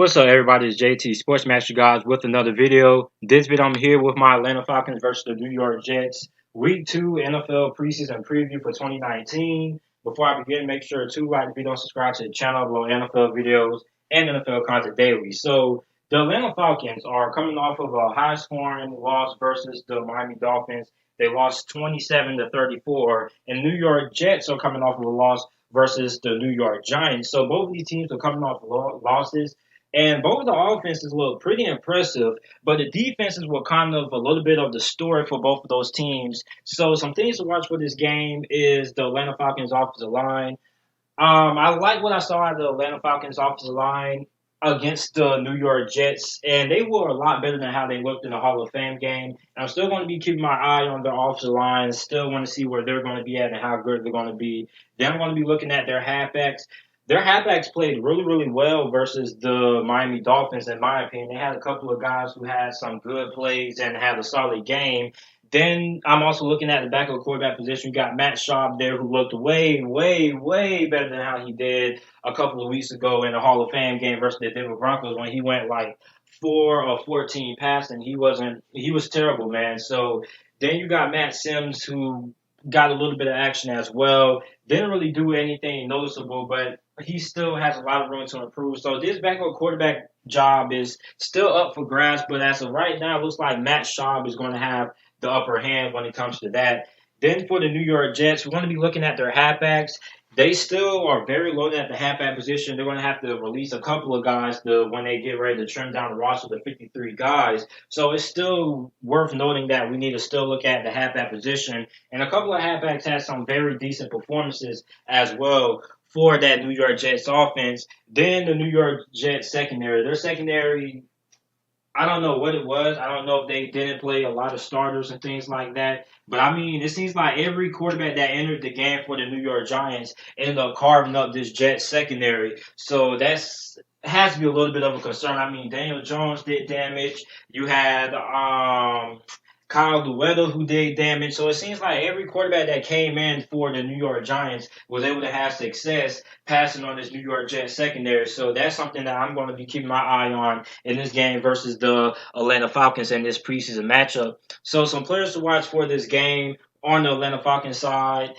What's up, everybody? It's JT Sports Master Guys with another video. This video, I'm here with my Atlanta Falcons versus the New York Jets. Week 2 NFL preseason preview for 2019. Before I begin, make sure to like the video and subscribe to the channel below NFL videos and NFL content daily. So, the Atlanta Falcons are coming off of a high-scoring loss versus the Miami Dolphins. They lost 27 to 34, and New York Jets are coming off of a loss versus the New York Giants. So both of these teams are coming off losses. And both of the offenses look pretty impressive, but the defenses were kind of a little bit of the story for both of those teams. So some things to watch for this game is the Atlanta Falcons offensive line. I like what I saw of the Atlanta Falcons offensive line against the New York Jets, and they were a lot better than how they looked in the Hall of Fame game. And I'm still going to be keeping my eye on their offensive line, still want to see where they're going to be at and how good they're going to be. Then I'm going to be looking at their halfbacks. Their halfbacks played really, really well versus the Miami Dolphins, in my opinion. They had a couple of guys who had some good plays and had a solid game. Then I'm also looking at the back of the quarterback position. You got Matt Schaub there, who looked way, way, way better than how he did a couple of weeks ago in the Hall of Fame game versus the Denver Broncos when he went like 4 or 14 passing. He was terrible, man. So then you got Matt Sims, who got a little bit of action as well. Didn't really do anything noticeable, but he still has a lot of room to improve. So this backup quarterback job is still up for grabs, but as of right now, it looks like Matt Schaub is going to have the upper hand when it comes to that. Then for the New York Jets, we're going to be looking at their halfbacks. They still are very loaded at the halfback position. They're going to have to release a couple of guys when they get ready to trim down the roster to 53 guys. So it's still worth noting that we need to still look at the halfback position. And a couple of halfbacks had some very decent performances as well for that New York Jets offense. Then the New York Jets secondary. Their secondary, I don't know what it was. I don't know if they didn't play a lot of starters and things like that. But I mean, it seems like every quarterback that entered the game for the New York Giants ended up carving up this Jets secondary. So that's has to be a little bit of a concern. I mean, Daniel Jones did damage. You had Kyle Dewetta who did damage. So it seems like every quarterback that came in for the New York Giants was able to have success passing on this New York Jets secondary. So that's something that I'm going to be keeping my eye on in this game versus the Atlanta Falcons in this preseason matchup. So some players to watch for this game on the Atlanta Falcons side.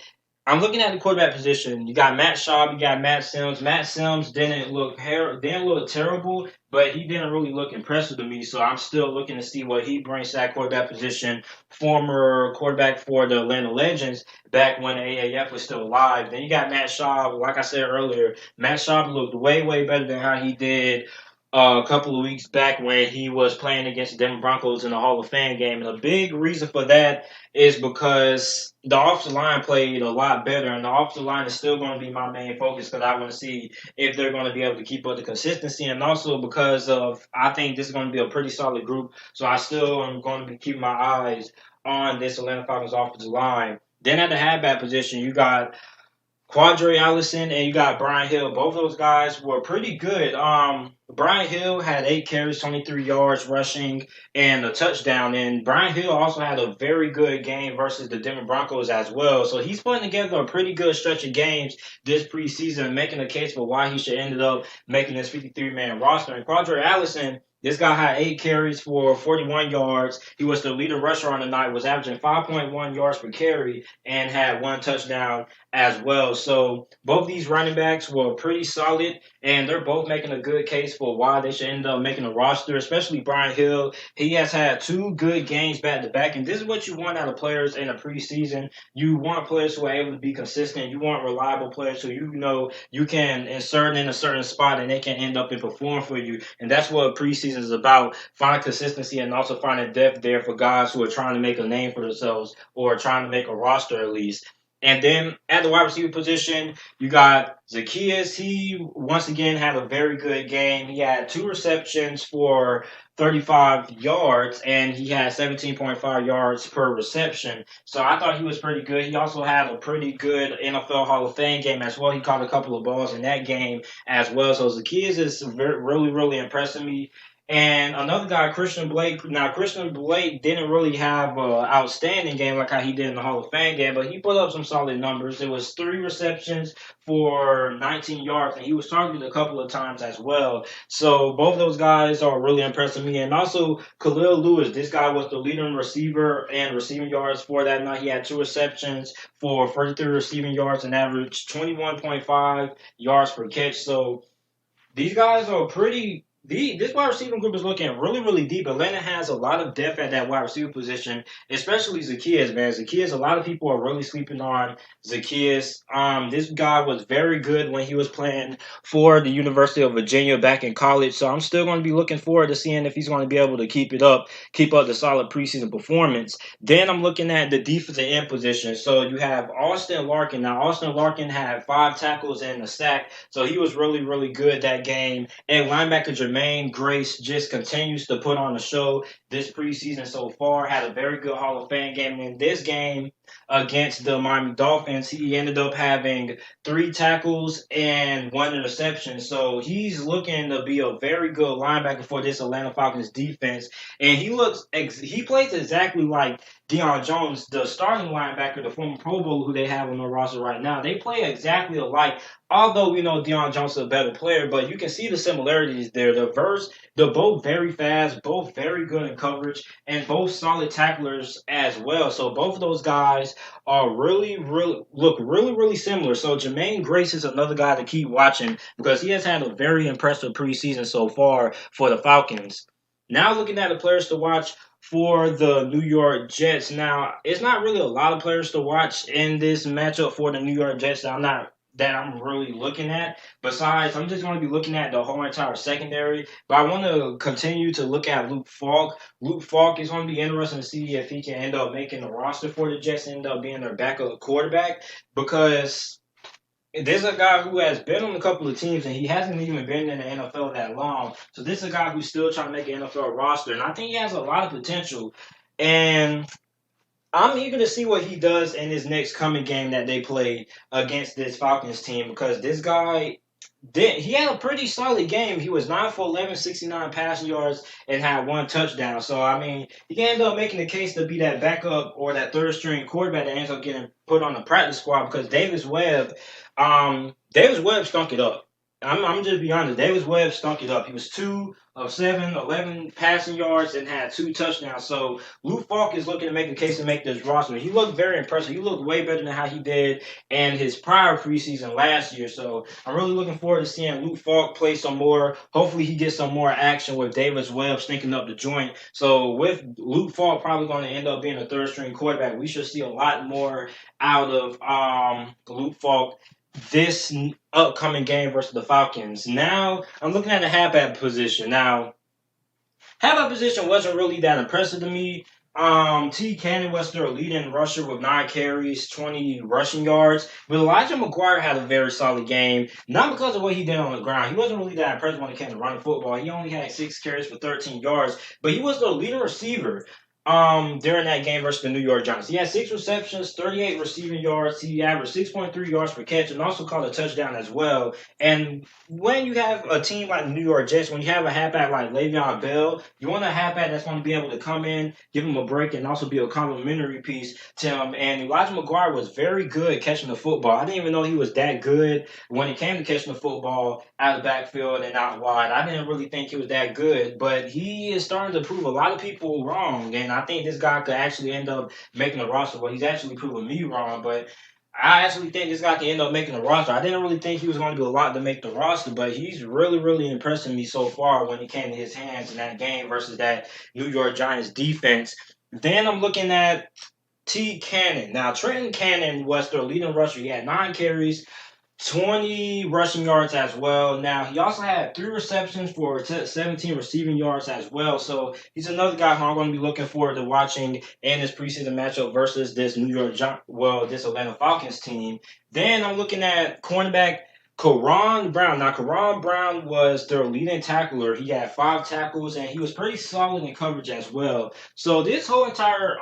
I'm looking at the quarterback position. You got Matt Schaub, you got Matt Sims. Matt Sims didn't look terrible, but he didn't really look impressive to me. So I'm still looking to see what he brings to that quarterback position. Former quarterback for the Atlanta Legends back when AAF was still alive. Then you got Matt Schaub. Like I said earlier, Matt Schaub looked way, way better than how he did a couple of weeks back when he was playing against the Denver Broncos in the Hall of Fame game. And a big reason for that is because the offensive line played a lot better, and the offensive line is still going to be my main focus because I want to see if they're going to be able to keep up the consistency, and also because of I think this is going to be a pretty solid group, so I still am going to be keeping my eyes on this Atlanta Falcons offensive line. Then at the halfback position, you got Quadre Allison and you got Brian Hill. Both of those guys were pretty good. Brian Hill had 8 carries, 23 yards rushing, and a touchdown. And Brian Hill also had a very good game versus the Denver Broncos as well. So he's putting together a pretty good stretch of games this preseason, making a case for why he should end up making this 53-man roster. And Quadre Allison, this guy had 8 carries for 41 yards. He was the leader rusher on the night, was averaging 5.1 yards per carry, and had 1 touchdown as well. So both these running backs were pretty solid, and they're both making a good case for why they should end up making a roster, especially Brian Hill. He has had 2 good games back to back, and this is what you want out of players in a preseason. You want players who are able to be consistent. You want reliable players who you know you can insert in a certain spot and they can end up and perform for you. And that's what preseason is about, finding consistency and also finding depth there for guys who are trying to make a name for themselves or trying to make a roster at least. And then at the wide receiver position, you got Zacchaeus. He, once again, had a very good game. He had 2 receptions for 35 yards, and he had 17.5 yards per reception. So I thought he was pretty good. He also had a pretty good NFL Hall of Fame game as well. He caught a couple of balls in that game as well. So Zacchaeus is really, really impressing me. And another guy, Christian Blake. Now, Christian Blake didn't really have an outstanding game like how he did in the Hall of Fame game, but he put up some solid numbers. It was 3 receptions for 19 yards, and he was targeted a couple of times as well. So both of those guys are really impressing me. And also, Khalil Lewis, this guy was the leading receiver and receiving yards for that night. He had 2 receptions for 43 receiving yards and averaged 21.5 yards per catch. So these guys are pretty. This wide receiving group is looking really, really deep. Atlanta has a lot of depth at that wide receiver position, especially Zacchaeus, man. Zacchaeus, a lot of people are really sleeping on Zacchaeus. This guy was very good when he was playing for the University of Virginia back in college. So I'm still going to be looking forward to seeing if he's going to be able to keep up the solid preseason performance. Then I'm looking at the defensive end position. So you have Austin Larkin. Now, Austin Larkin had 5 tackles and a sack, so he was really, really good that game. And linebacker Jermaine Grace just continues to put on a show this preseason so far. Had a very good Hall of Fame game. In this game against the Miami Dolphins, he ended up having 3 tackles and 1 interception. So he's looking to be a very good linebacker for this Atlanta Falcons defense. And he plays exactly like Deion Jones, the starting linebacker, the former Pro Bowler who they have on the roster right now. They play exactly alike. Although we know Deion Jones is a better player, but you can see the similarities there. They're both very fast, both very good in coverage, and both solid tacklers as well. So both of those guys are really similar. So Jermaine Grace is another guy to keep watching because he has had a very impressive preseason so far for the Falcons. Now looking at the players to watch for the New York Jets. Now, it's not really a lot of players to watch in this matchup for the New York Jets that I'm really looking at. Besides, I'm just going to be looking at the whole entire secondary. But I want to continue to look at Luke Falk. Luke Falk is going to be interesting to see if he can end up making the roster for the Jets, end up being their backup quarterback, because there's a guy who has been on a couple of teams and he hasn't even been in the NFL that long. So this is a guy who's still trying to make an NFL roster, and I think he has a lot of potential. And I'm eager to see what he does in his next coming game that they play against this Falcons team, because this guy he had a pretty solid game. He was 9 for 11, 69 passing yards, and had 1 touchdown. So, I mean, he can end up making the case to be that backup or that third string quarterback that ends up getting put on the practice squad, because Davis Webb stunk it up. I'm just be honest. Davis Webb stunk it up. He was 2 of 7, 11 passing yards, and had 2 touchdowns. So Luke Falk is looking to make a case to make this roster. He looked very impressive. He looked way better than how he did in his prior preseason last year. So I'm really looking forward to seeing Luke Falk play some more. Hopefully he gets some more action with Davis Webb stinking up the joint. So with Luke Falk probably going to end up being a third string quarterback, we should see a lot more out of Luke Falk this upcoming game versus the Falcons. Now, I'm looking at the halfback position. Now, halfback position wasn't really that impressive to me. T. Cannon was their leading rusher with 9 carries, 20 rushing yards. But Elijah McGuire had a very solid game, not because of what he did on the ground. He wasn't really that impressive when it came to running football. He only had 6 carries for 13 yards, but he was the leading receiver during that game versus the New York Giants. He had 6 receptions, 38 receiving yards. He averaged 6.3 yards per catch and also caught a touchdown as well. And when you have a team like the New York Jets, when you have a halfback like Le'Veon Bell, you want a halfback that's going to be able to come in, give him a break, and also be a complimentary piece to him. And Elijah McGuire was very good catching the football. I didn't even know he was that good when it came to catching the football out of the backfield and out wide. I didn't really think he was that good, but he is starting to prove a lot of people wrong. And I think this guy could actually end up making the roster. Well, he's actually proving me wrong, but I actually think this guy can end up making the roster. I didn't really think he was going to do a lot to make the roster, but he's really impressing me so far when it came to his hands in that game versus that New York Giants defense. Then I'm looking at T. Cannon. Now, Trenton Cannon was their leading rusher. He had 9 carries, 20 rushing yards as well. Now, he also had 3 receptions for 17 receiving yards as well. So he's another guy who I'm going to be looking forward to watching in this preseason matchup versus this this Atlanta Falcons team. Then I'm looking at cornerback Karan Brown. Now, Karan Brown was their leading tackler. He had 5 tackles, and he was pretty solid in coverage as well. So this whole entire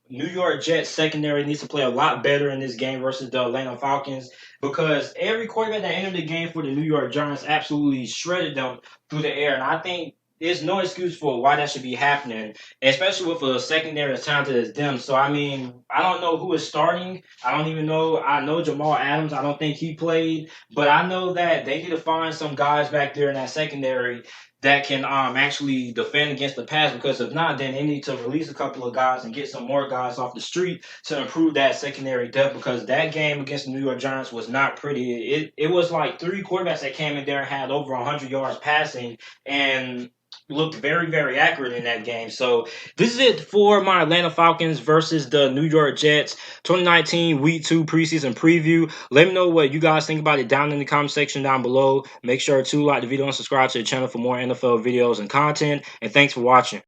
New York Jets secondary needs to play a lot better in this game versus the Atlanta Falcons, because every quarterback that entered the game for the New York Giants absolutely shredded them through the air. And I think there's no excuse for why that should be happening, especially with a secondary as talented as them. So I mean, I don't know who is starting. I don't even know. I know Jamal Adams. I don't think he played, but I know that they need to find some guys back there in that secondary that can actually defend against the pass. Because if not, then they need to release a couple of guys and get some more guys off the street to improve that secondary depth. Because that game against the New York Giants was not pretty. It was like three quarterbacks that came in there and had over 100 yards passing and looked very, very accurate in that game. So this is it for my Atlanta Falcons versus the New York Jets 2019 Week 2 preseason preview. Let me know what you guys think about it down in the comment section down below. Make sure to like the video and subscribe to the channel for more NFL videos and content. And thanks for watching.